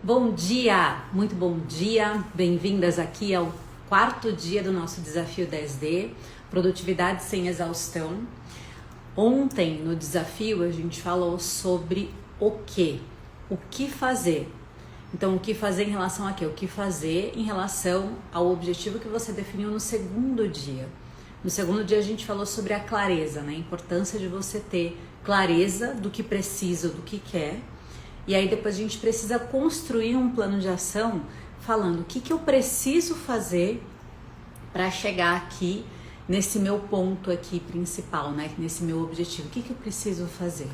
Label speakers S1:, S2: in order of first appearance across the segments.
S1: Bom dia, muito bom dia, bem-vindas aqui ao quarto dia do nosso desafio 10D, produtividade sem exaustão. Ontem no desafio a gente falou sobre o que fazer. Então o que fazer em relação a quê? O que fazer em relação ao objetivo que você definiu no segundo dia. No segundo dia a gente falou sobre a clareza, né? A importância de você ter clareza do que precisa, do que quer. E aí depois a gente precisa construir um plano de ação falando o que eu preciso fazer para chegar aqui nesse meu ponto aqui principal, né? Nesse meu objetivo, o que eu preciso fazer?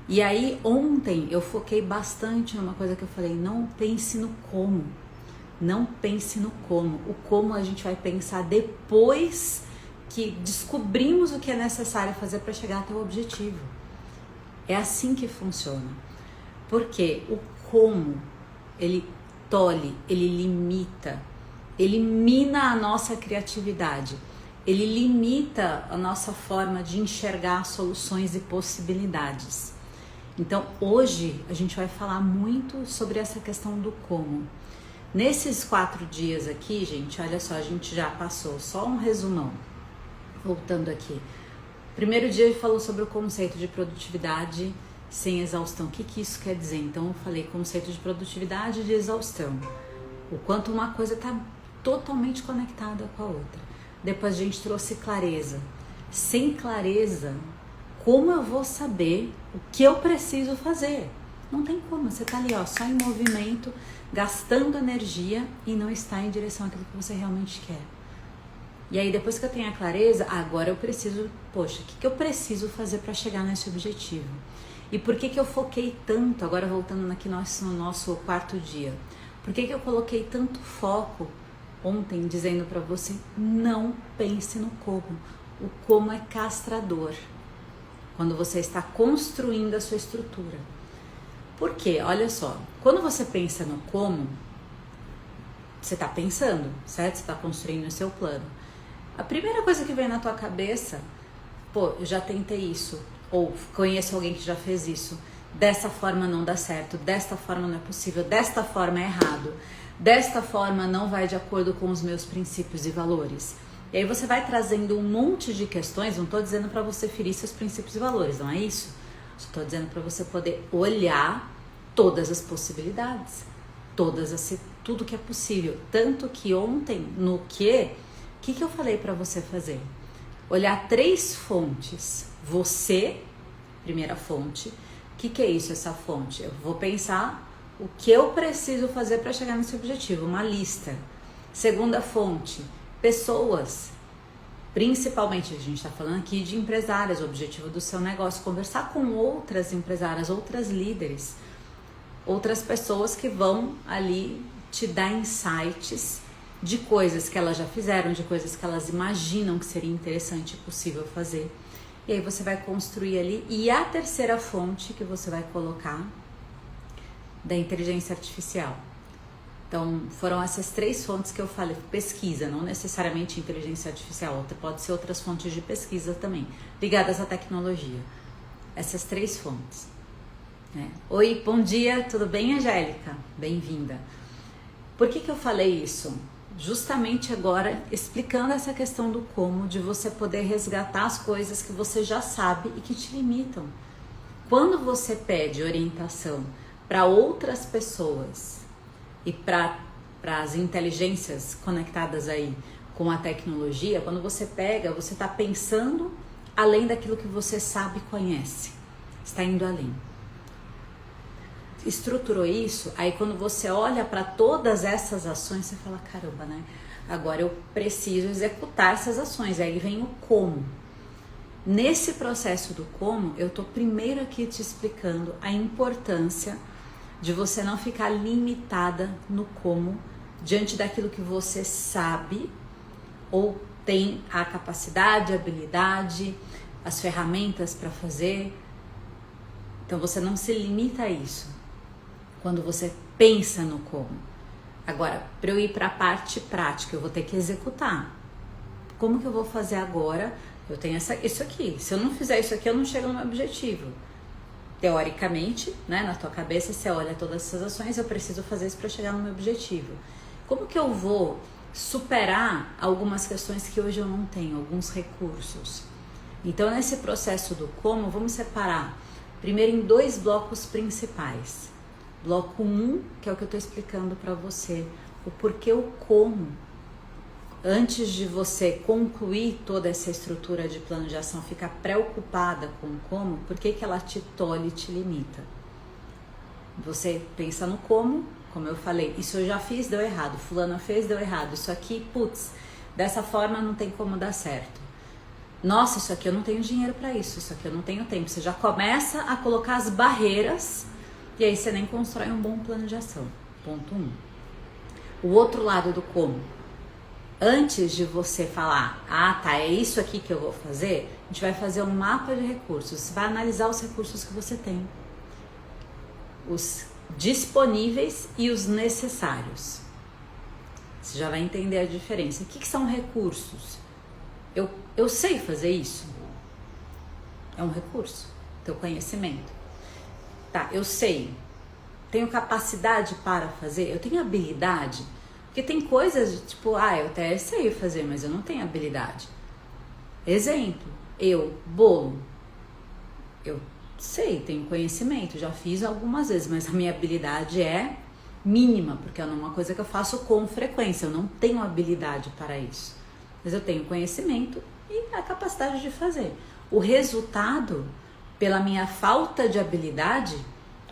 S1: E aí ontem eu foquei bastante numa coisa que eu falei, não pense no como. Não pense no como. O como a gente vai pensar depois que descobrimos o que é necessário fazer para chegar até o objetivo. É assim que funciona. Porque o como, ele tolhe, ele limita, elimina a nossa criatividade, ele limita a nossa forma de enxergar soluções e possibilidades. Então hoje a gente vai falar muito sobre essa questão do como. Nesses 4 dias aqui, gente, olha só, a gente já passou, só um resumão, voltando aqui. Primeiro dia a gente falou sobre o conceito de produtividade sem exaustão. O que isso quer dizer? Então eu falei conceito de produtividade e de exaustão. O quanto uma coisa está totalmente conectada com a outra. Depois a gente trouxe clareza. Sem clareza, como eu vou saber o que eu preciso fazer? Não tem como, você está ali ó, só em movimento, gastando energia e não está em direção àquilo que você realmente quer. E aí depois que eu tenho a clareza, agora eu preciso, poxa, o que eu preciso fazer para chegar nesse objetivo? E por que eu foquei tanto, agora voltando aqui no nosso quarto dia, por que eu coloquei tanto foco ontem dizendo para você, não pense no como. O como é castrador, quando você está construindo a sua estrutura. Por quê? Olha só, quando você pensa no como, você está pensando, certo? Você está construindo o seu plano. A primeira coisa que vem na tua cabeça, pô, eu já tentei isso, ou conheço alguém que já fez isso, dessa forma não dá certo, desta forma não é possível, desta forma é errado, desta forma não vai de acordo com os meus princípios e valores. E aí você vai trazendo um monte de questões, não estou dizendo para você ferir seus princípios e valores, não é isso? Estou dizendo para você poder olhar todas as possibilidades, tudo que é possível. Tanto que ontem, no que eu falei para você fazer? Olhar 3 fontes. Você, primeira fonte. O que é isso, essa fonte? Eu vou pensar o que eu preciso fazer para chegar nesse objetivo, uma lista. Segunda fonte, pessoas. Principalmente, a gente está falando aqui de empresárias, o objetivo do seu negócio, conversar com outras empresárias, outras líderes, outras pessoas que vão ali te dar insights de coisas que elas já fizeram, de coisas que elas imaginam que seria interessante e possível fazer. E aí você vai construir ali. E a terceira fonte que você vai colocar da inteligência artificial. Então, foram essas 3 fontes que eu falei. Pesquisa, não necessariamente inteligência artificial, pode ser outras fontes de pesquisa também, ligadas à tecnologia. Essas 3 fontes. Oi, bom dia, tudo bem, Angélica? Bem-vinda. Por que eu falei isso? Justamente agora explicando essa questão do como, de você poder resgatar as coisas que você já sabe e que te limitam. Quando você pede orientação para outras pessoas e para as inteligências conectadas aí com a tecnologia, quando você pega, você está pensando além daquilo que você sabe e conhece. Está indo além. Estruturou isso, aí quando você olha para todas essas ações, você fala, caramba, né? Agora eu preciso executar essas ações, aí vem o como. Nesse processo do como, eu tô primeiro aqui te explicando a importância de você não ficar limitada no como, diante daquilo que você sabe, ou tem a capacidade, a habilidade, as ferramentas para fazer. Então você não se limita a isso. Quando você pensa no como. Agora, para eu ir para a parte prática, eu vou ter que executar. Como que eu vou fazer agora? Eu tenho isso aqui. Se eu não fizer isso aqui, eu não chego no meu objetivo. teoricamente, né, na tua cabeça, você olha todas essas ações, eu preciso fazer isso para chegar no meu objetivo. Como que eu vou superar algumas questões que hoje eu não tenho, alguns recursos? Então, nesse processo do como, vamos separar primeiro em 2 blocos principais. Bloco 1, que é o que eu estou explicando para você, o porquê o como. Antes de você concluir toda essa estrutura de plano de ação, ficar preocupada com o como, por que ela te tolhe e te limita? Você pensa no como eu falei, isso eu já fiz, deu errado, fulana fez, deu errado, isso aqui, putz, dessa forma não tem como dar certo. Nossa, isso aqui eu não tenho dinheiro para isso aqui eu não tenho tempo. Você já começa a colocar as barreiras e aí você nem constrói um bom plano de ação. Ponto 1. O outro lado do como. Antes de você falar, é isso aqui que eu vou fazer, a gente vai fazer um mapa de recursos. Você vai analisar os recursos que você tem. Os disponíveis e os necessários. Você já vai entender a diferença. O que são recursos? Eu sei fazer isso? É um recurso. Teu conhecimento. Tá, eu sei. Tenho capacidade para fazer? Eu tenho habilidade? Porque tem coisas tipo, eu até sei fazer, mas eu não tenho habilidade. Exemplo, bolo. Eu sei, tenho conhecimento, já fiz algumas vezes, mas a minha habilidade é mínima, porque é uma coisa que eu faço com frequência, eu não tenho habilidade para isso. Mas eu tenho conhecimento e a capacidade de fazer. O resultado, pela minha falta de habilidade,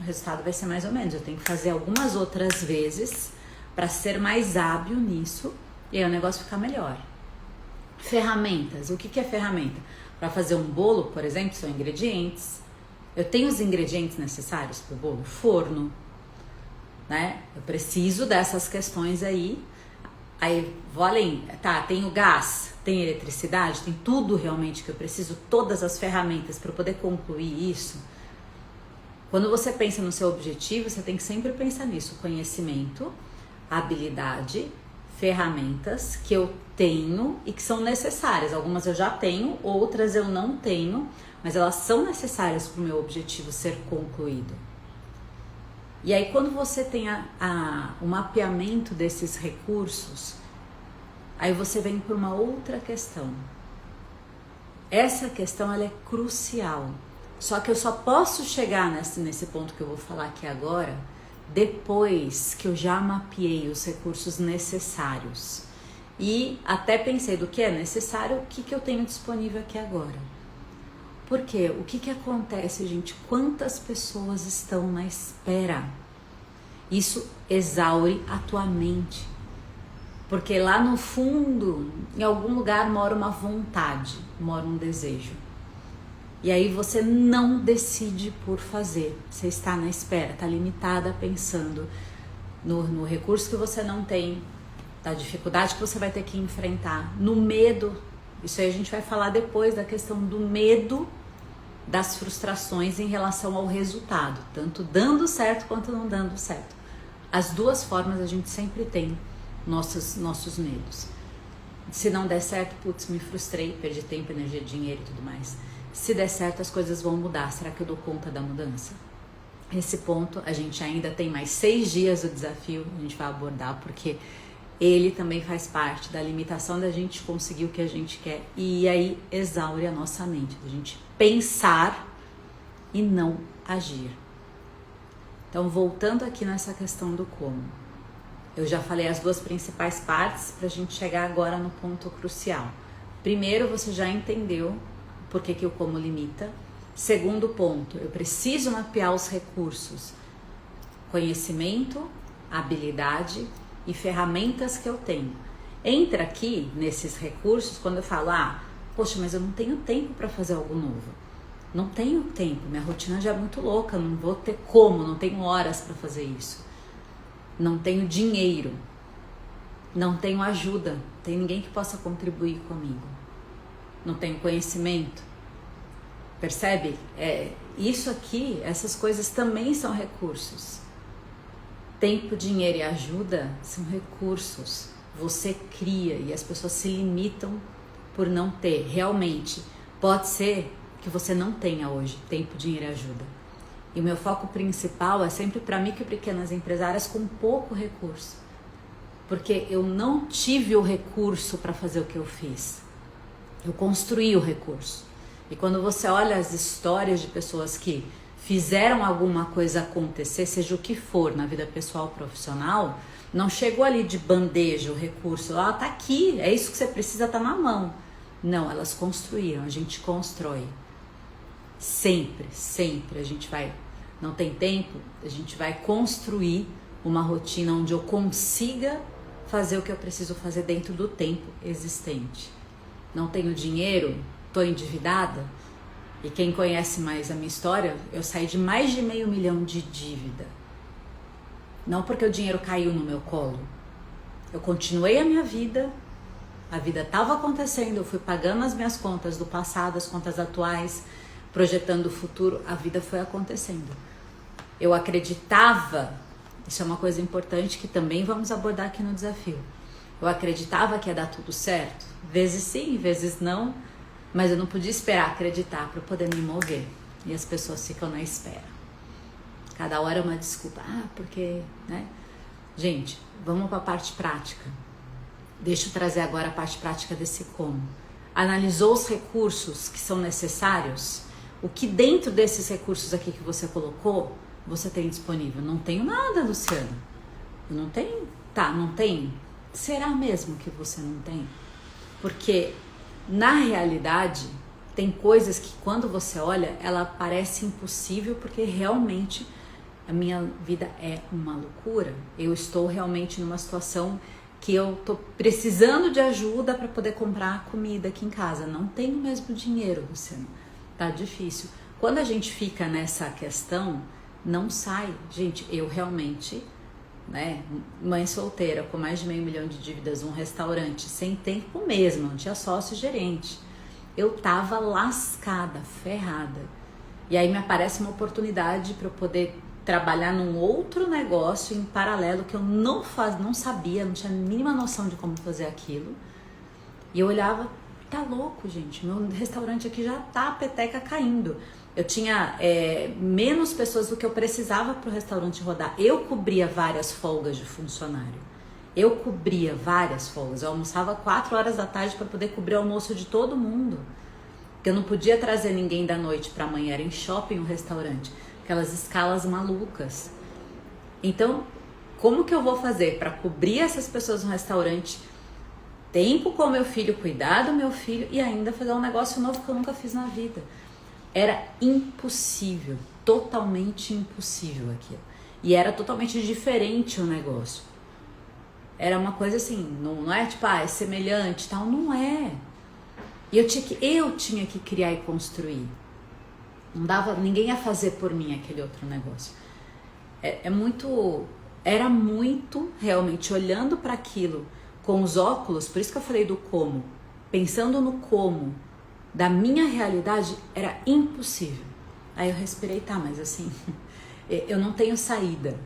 S1: o resultado vai ser mais ou menos. Eu tenho que fazer algumas outras vezes para ser mais hábil nisso e aí o negócio ficar melhor. Ferramentas. O que é ferramenta? Para fazer um bolo, por exemplo, são ingredientes. Eu tenho os ingredientes necessários para o bolo? Forno, né? Eu preciso dessas questões aí. Aí vou além, tenho gás, tem eletricidade, tem tudo realmente que eu preciso, todas as ferramentas para poder concluir isso. Quando você pensa no seu objetivo, você tem que sempre pensar nisso, conhecimento, habilidade, ferramentas que eu tenho e que são necessárias. Algumas eu já tenho, outras eu não tenho, mas elas são necessárias para o meu objetivo ser concluído. E aí quando você tem o mapeamento desses recursos, aí você vem para uma outra questão. Essa questão ela é crucial. Só que eu só posso chegar nesse ponto que eu vou falar aqui agora, depois que eu já mapeei os recursos necessários. E até pensei do que é necessário, o que eu tenho disponível aqui agora. Porque o que acontece, gente? Quantas pessoas estão na espera? Isso exaure a tua mente. Porque lá no fundo, em algum lugar mora uma vontade, mora um desejo. E aí você não decide por fazer. Você está na espera, está limitada pensando no recurso que você não tem, da dificuldade que você vai ter que enfrentar, no medo. Isso aí a gente vai falar depois da questão do medo das frustrações em relação ao resultado, tanto dando certo quanto não dando certo. As duas formas a gente sempre tem nossos medos. Se não der certo, putz, me frustrei, perdi tempo, energia, dinheiro e tudo mais. Se der certo, as coisas vão mudar. Será que eu dou conta da mudança? Esse ponto, a gente ainda tem mais 6 dias do desafio, a gente vai abordar, porque ele também faz parte da limitação da gente conseguir o que a gente quer. E aí exaure a nossa mente, da gente pensar e não agir. Então, voltando aqui nessa questão do como. Eu já falei as duas principais partes para a gente chegar agora no ponto crucial. Primeiro, você já entendeu por que o como limita. Segundo ponto, eu preciso mapear os recursos, conhecimento, habilidade e ferramentas que eu tenho. Entra aqui nesses recursos quando eu falo, poxa, mas eu não tenho tempo para fazer algo novo. Não tenho tempo, minha rotina já é muito louca, não vou ter como, não tenho horas para fazer isso. Não tenho dinheiro, não tenho ajuda, não tem ninguém que possa contribuir comigo. Não tenho conhecimento. Percebe? Isso aqui, essas coisas também são recursos. Tempo, dinheiro e ajuda são recursos. Você cria e as pessoas se limitam por não ter. Realmente, pode ser que você não tenha hoje tempo, dinheiro e ajuda. E o meu foco principal é sempre para micro e pequenas empresárias com pouco recurso. Porque eu não tive o recurso para fazer o que eu fiz. Eu construí o recurso. E quando você olha as histórias de pessoas que fizeram alguma coisa acontecer, seja o que for, na vida pessoal ou profissional, não chegou ali de bandeja o recurso, tá aqui, é isso que você precisa, tá na mão. Não, elas construíram, a gente constrói. Sempre a gente vai, não tem tempo, a gente vai construir uma rotina onde eu consiga fazer o que eu preciso fazer dentro do tempo existente. Não tenho dinheiro, tô endividada, e quem conhece mais a minha história, eu saí de mais de $500 mil de dívida. Não porque o dinheiro caiu no meu colo. Eu continuei a minha vida, a vida estava acontecendo, eu fui pagando as minhas contas do passado, as contas atuais, projetando o futuro, a vida foi acontecendo. Eu acreditava, isso é uma coisa importante que também vamos abordar aqui no desafio. Eu acreditava que ia dar tudo certo, vezes sim, vezes não, mas eu não podia esperar acreditar para poder me mover. E as pessoas ficam na espera. Cada hora é uma desculpa. Porque, né? Gente, vamos para a parte prática. Deixa eu trazer agora a parte prática desse como. Analisou os recursos que são necessários? O que dentro desses recursos aqui que você colocou, você tem disponível? Não tenho nada, Luciana. Eu não tenho? Tá, não tem? Será mesmo que você não tem? Porque, na realidade, tem coisas que quando você olha, ela parece impossível porque realmente a minha vida é uma loucura. Eu estou realmente numa situação que eu tô precisando de ajuda para poder comprar comida aqui em casa. Não tenho mesmo dinheiro, Luciano. Tá difícil. Quando a gente fica nessa questão, não sai. Gente, eu realmente, né, mãe solteira, com mais de $500 mil de dívidas, um restaurante, sem tempo mesmo, não tinha sócio gerente. Eu tava lascada, ferrada. E aí me aparece uma oportunidade para eu poder trabalhar num outro negócio em paralelo que eu não sabia, não tinha a mínima noção de como fazer aquilo. E eu olhava, tá louco, gente, meu restaurante aqui já tá a peteca caindo. Eu tinha menos pessoas do que eu precisava para o restaurante rodar. Eu cobria várias folgas de funcionário. Eu cobria várias folgas. Eu almoçava 4 horas da tarde para poder cobrir o almoço de todo mundo. Porque eu não podia trazer ninguém da noite para amanhã. Era em shopping, um restaurante. Aquelas escalas malucas. Então, como que eu vou fazer para cobrir essas pessoas no restaurante, tempo com o meu filho, cuidar do meu filho e ainda fazer um negócio novo que eu nunca fiz na vida? Era impossível, totalmente impossível aquilo. E era totalmente diferente o negócio. Era uma coisa assim, não é tipo, é semelhante e tal, não é. E eu tinha que criar e construir. Não dava, ninguém ia fazer por mim aquele outro negócio. Era muito realmente olhando para aquilo com os óculos, por isso que eu falei do como, pensando no como da minha realidade, era impossível. Aí eu respirei, tá, mas assim, eu não tenho saída.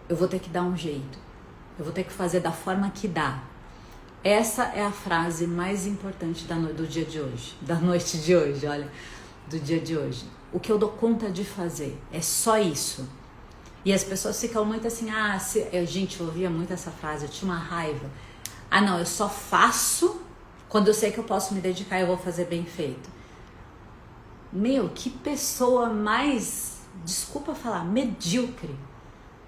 S1: Eu vou ter que dar um jeito. Eu vou ter que fazer da forma que dá. Essa é a frase mais importante do dia de hoje, da noite de hoje, olha, do dia de hoje. O que eu dou conta de fazer é só isso. E as pessoas ficam muito assim, gente, eu ouvia muito essa frase, eu tinha uma raiva. Não, eu só faço quando eu sei que eu posso me dedicar e eu vou fazer bem feito. Meu, que pessoa mais, desculpa falar, medíocre.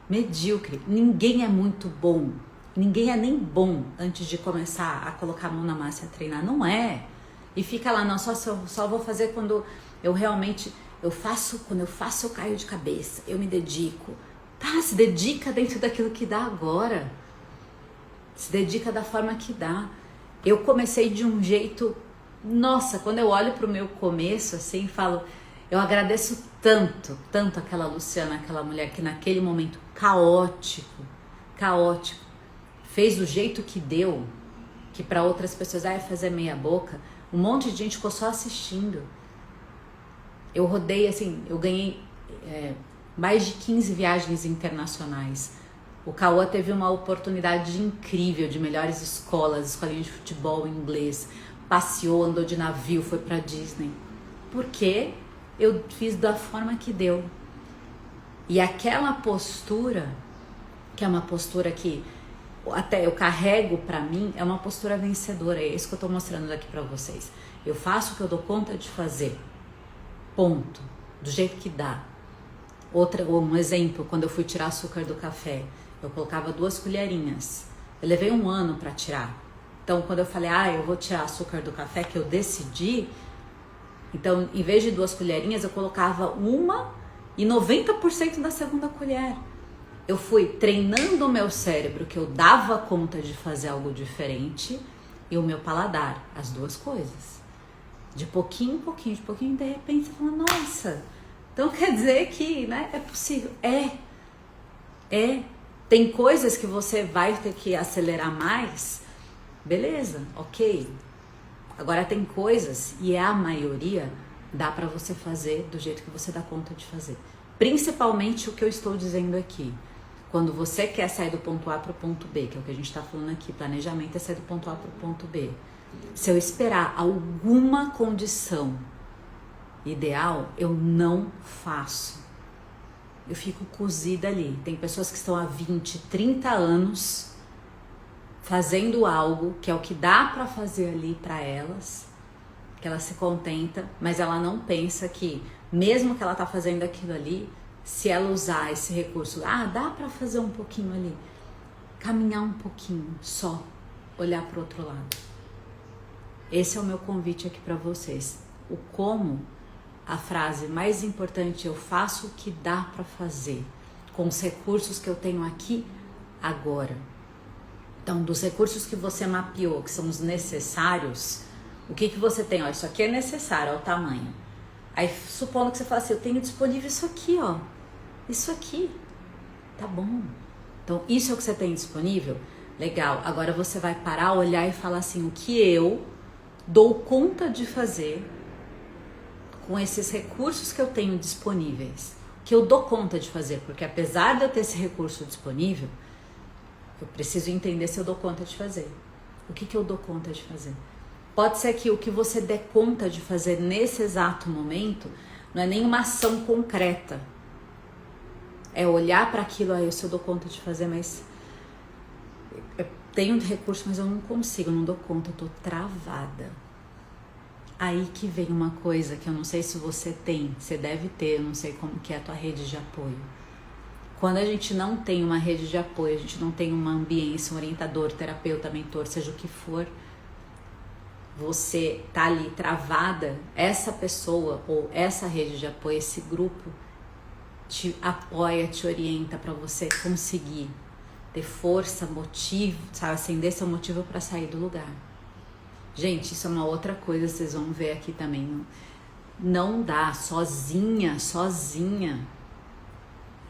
S1: Medíocre. Ninguém é muito bom. Ninguém é nem bom antes de começar a colocar a mão na massa e a treinar. Não é. E fica lá, não, só vou fazer quando eu realmente, quando eu faço eu caio de cabeça, eu me dedico. Tá, se dedica dentro daquilo que dá agora. Se dedica da forma que dá. Eu comecei de um jeito, nossa, quando eu olho pro meu começo assim, falo, eu agradeço tanto aquela Luciana, aquela mulher que naquele momento caótico, fez do jeito que deu, que para outras pessoas ia fazer meia boca, um monte de gente ficou só assistindo. Eu rodei assim, eu ganhei mais de 15 viagens internacionais. O Cauã teve uma oportunidade incrível de melhores escolas, escolinha de futebol em inglês, passeou, andou de navio, foi pra Disney. Porque eu fiz da forma que deu. E aquela postura, que é uma postura que até eu carrego pra mim, é uma postura vencedora. É isso que eu tô mostrando aqui pra vocês. Eu faço o que eu dou conta de fazer. Ponto. Do jeito que dá. Um exemplo, quando eu fui tirar açúcar do café, eu colocava 2 colherinhas. Eu levei 1 ano pra tirar. Então, quando eu falei, eu vou tirar açúcar do café, que eu decidi, então, em vez de 2 colherinhas, eu colocava 1 e 90% da segunda colher. Eu fui treinando o meu cérebro que eu dava conta de fazer algo diferente e o meu paladar, as 2 coisas. De pouquinho em pouquinho, de pouquinho, de repente você fala, nossa, então quer dizer que, né, é possível. Tem coisas que você vai ter que acelerar mais, beleza, ok. Agora tem coisas, e é a maioria, dá pra você fazer do jeito que você dá conta de fazer. Principalmente o que eu estou dizendo aqui. Quando você quer sair do ponto A para o ponto B, que é o que a gente está falando aqui, planejamento é sair do ponto A para o ponto B. Se eu esperar alguma condição ideal, eu não faço. Eu fico cozida ali. Tem pessoas que estão há 20, 30 anos fazendo algo que é o que dá para fazer ali para elas, que ela se contenta, mas ela não pensa que, mesmo que ela tá fazendo aquilo ali, se ela usar esse recurso, dá para fazer um pouquinho ali, caminhar um pouquinho, só olhar para o outro lado. Esse é o meu convite aqui para vocês. O como, a frase mais importante, eu faço o que dá para fazer, com os recursos que eu tenho aqui agora. Então, dos recursos que você mapeou, que são os necessários, o que você tem? Ó, isso aqui é necessário, ó, o tamanho. Aí, supondo que você fala assim, eu tenho disponível isso aqui, ó. Isso aqui. Tá bom. Então, isso é o que você tem disponível? Legal. Agora você vai parar, olhar e falar assim, o que eu dou conta de fazer com esses recursos que eu tenho disponíveis? O que eu dou conta de fazer? Porque apesar de eu ter esse recurso disponível, eu preciso entender se eu dou conta de fazer. O que eu dou conta de fazer? Pode ser que o que você der conta de fazer nesse exato momento não é nenhuma ação concreta. É olhar para aquilo, se eu dou conta de fazer, mas eu tenho recurso, mas eu não consigo, eu não dou conta, eu tô travada. Aí que vem uma coisa que eu não sei se você tem, você deve ter, eu não sei como que é a tua rede de apoio. Quando a gente não tem uma rede de apoio, a gente não tem uma ambiência, um orientador, terapeuta, mentor, seja o que for, você tá ali travada, essa pessoa ou essa rede de apoio, esse grupo, te apoia, te orienta para você conseguir ter força, motivo, sabe, acender seu motivo para sair do lugar. Gente, isso é uma outra coisa, vocês vão ver aqui também. Não dá, sozinha.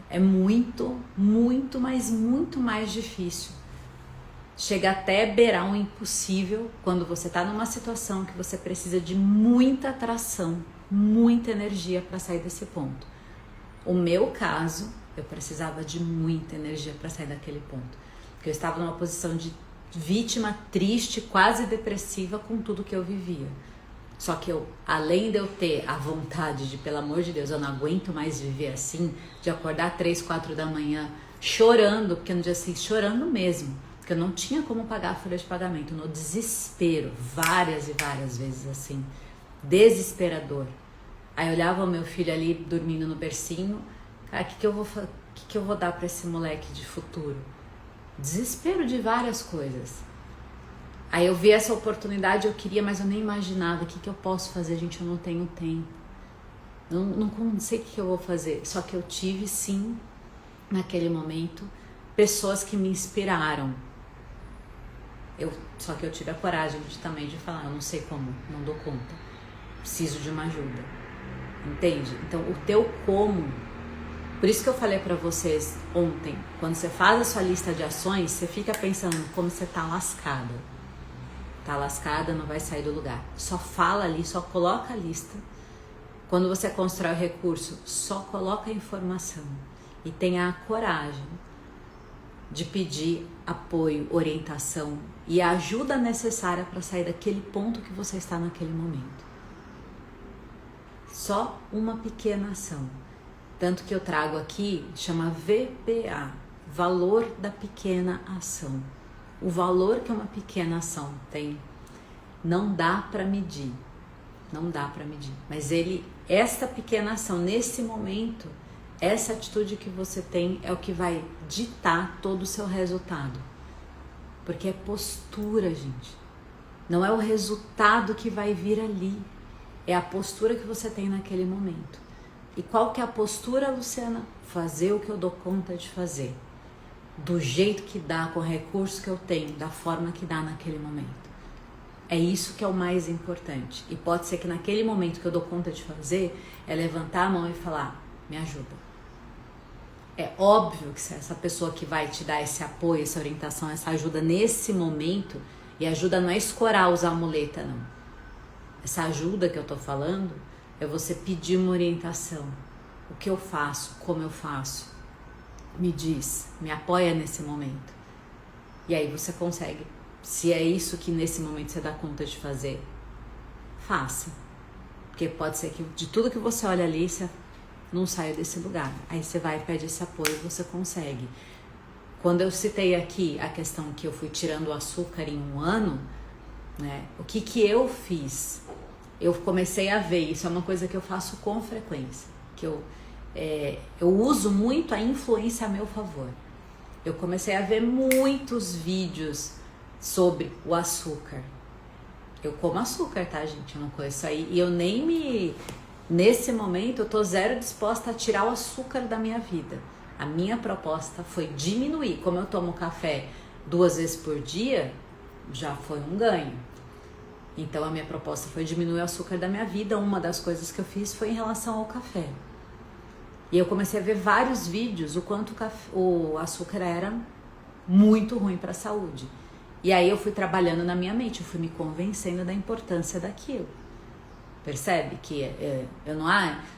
S1: É muito, mas muito mais difícil. Chega até beirar um impossível quando você tá numa situação que você precisa de muita atração, muita energia para sair desse ponto. O meu caso, eu precisava de muita energia para sair daquele ponto. Porque eu estava numa posição de vítima triste, quase depressiva com tudo que eu vivia. Só que eu, além de eu ter a vontade de, pelo amor de Deus, eu não aguento mais viver assim, de acordar 3, 4 da manhã chorando, porque no dia seguinte, chorando mesmo, porque eu não tinha como pagar a folha de pagamento, no desespero, várias e várias vezes assim, desesperador. Aí eu olhava o meu filho ali dormindo no bercinho, cara, o que eu vou dar pra esse moleque de futuro? Desespero de várias coisas. Aí eu vi essa oportunidade, eu queria, mas eu nem imaginava o que eu posso fazer, gente, eu não tenho tempo. Não sei o que eu vou fazer. Só que eu tive, sim, naquele momento, pessoas que me inspiraram. Só que eu tive a coragem também de falar, eu não sei como, não dou conta. Preciso de uma ajuda. Entende? Então, o teu como... Por isso que eu falei pra vocês ontem, quando você faz a sua lista de ações, você fica pensando como você tá lascada. Tá lascada, não vai sair do lugar. Só fala ali, só coloca a lista. Quando você constrói o recurso, só coloca a informação. E tenha a coragem de pedir apoio, orientação e a ajuda necessária para sair daquele ponto que você está naquele momento. Só uma pequena ação. Tanto que eu trago aqui, chama VPA, valor da pequena ação. O valor que uma pequena ação tem, não dá para medir. Não dá para medir. Mas esta pequena ação, nesse momento, essa atitude que você tem é o que vai ditar todo o seu resultado. Porque é postura, gente. Não é o resultado que vai vir ali. É a postura que você tem naquele momento. E qual que é a postura, Luciana? Fazer o que eu dou conta de fazer. Do jeito que dá, com o recurso que eu tenho, da forma que dá naquele momento. É isso que é o mais importante. E pode ser que naquele momento que eu dou conta de fazer, é levantar a mão e falar, me ajuda. É óbvio que essa pessoa que vai te dar esse apoio, essa orientação, essa ajuda nesse momento, e ajuda não é escorar, usar a muleta, não. Essa ajuda que eu tô falando é você pedir uma orientação. O que eu faço? Como eu faço? Me diz, me apoia nesse momento. E aí você consegue. Se é isso que nesse momento você dá conta de fazer, faça. Porque pode ser que de tudo que você olha ali, você não saia desse lugar. Aí você vai e pede esse apoio e você consegue. Quando eu citei aqui a questão que eu fui tirando o açúcar em 1 ano, né, o que eu fiz? Eu comecei a ver, isso é uma coisa que eu faço com frequência, que eu uso muito a influência a meu favor. Eu comecei a ver muitos vídeos sobre o açúcar. Eu como açúcar, tá, gente? Eu não conheço aí. E eu nem me... Nesse momento, eu tô zero disposta a tirar o açúcar da minha vida. A minha proposta foi diminuir. Como eu tomo café 2 vezes por dia, já foi um ganho. Então, a minha proposta foi diminuir o açúcar da minha vida. Uma das coisas que eu fiz foi em relação ao café. E eu comecei a ver vários vídeos o quanto o açúcar era muito ruim para a saúde. E aí eu fui trabalhando na minha mente, eu fui me convencendo da importância daquilo. Percebe que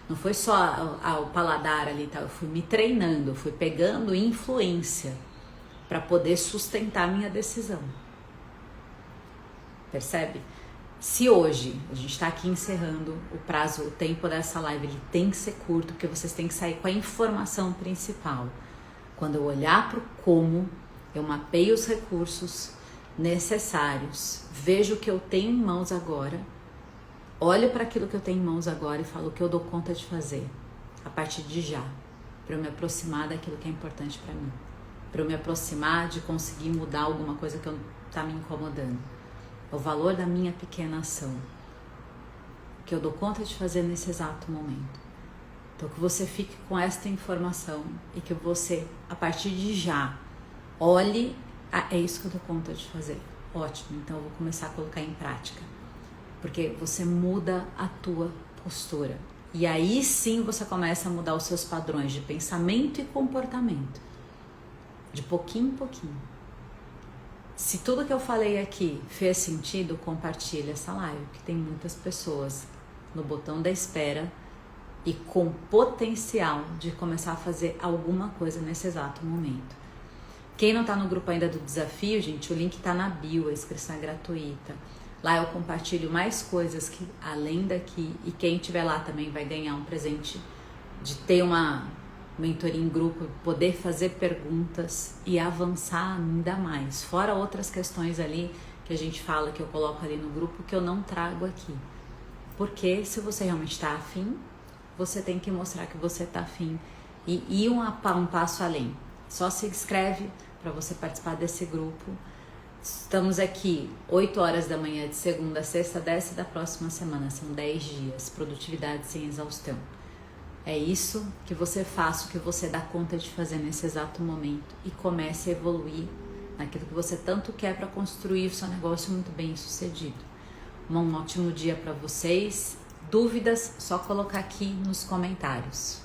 S1: não foi só o paladar ali, tá? Eu fui me treinando, eu fui pegando influência para poder sustentar a minha decisão. Percebe? Se hoje, a gente está aqui encerrando o prazo, o tempo dessa live, ele tem que ser curto, porque vocês têm que sair com a informação principal. Quando eu olhar para o como, eu mapeio os recursos necessários, vejo o que eu tenho em mãos agora, olho para aquilo que eu tenho em mãos agora e falo o que eu dou conta de fazer, a partir de já, para eu me aproximar daquilo que é importante para mim, para eu me aproximar de conseguir mudar alguma coisa que está me incomodando. O valor da minha pequena ação, que eu dou conta de fazer nesse exato momento. Então que você fique com esta informação e que você, a partir de já, olhe, é isso que eu dou conta de fazer. Ótimo, então eu vou começar a colocar em prática. Porque você muda a tua postura. E aí sim você começa a mudar os seus padrões de pensamento e comportamento. De pouquinho em pouquinho. Se tudo que eu falei aqui fez sentido, compartilhe essa live, que tem muitas pessoas no botão da espera e com potencial de começar a fazer alguma coisa nesse exato momento. Quem não está no grupo ainda do desafio, gente, o link está na bio, a inscrição é gratuita. Lá eu compartilho mais coisas que além daqui, e quem estiver lá também vai ganhar um presente de ter uma mentoria em grupo, poder fazer perguntas e avançar ainda mais. Fora outras questões ali que a gente fala, que eu coloco ali no grupo, que eu não trago aqui. Porque se você realmente está afim, você tem que mostrar que você está afim e ir um passo além. Só se inscreve para você participar desse grupo. Estamos aqui 8 horas da manhã de segunda a sexta, 10 da próxima semana. São 10 dias, produtividade sem exaustão. É isso que você faça, o que você dá conta de fazer nesse exato momento e comece a evoluir naquilo que você tanto quer para construir o seu negócio muito bem sucedido. Um ótimo dia para vocês. Dúvidas, só colocar aqui nos comentários.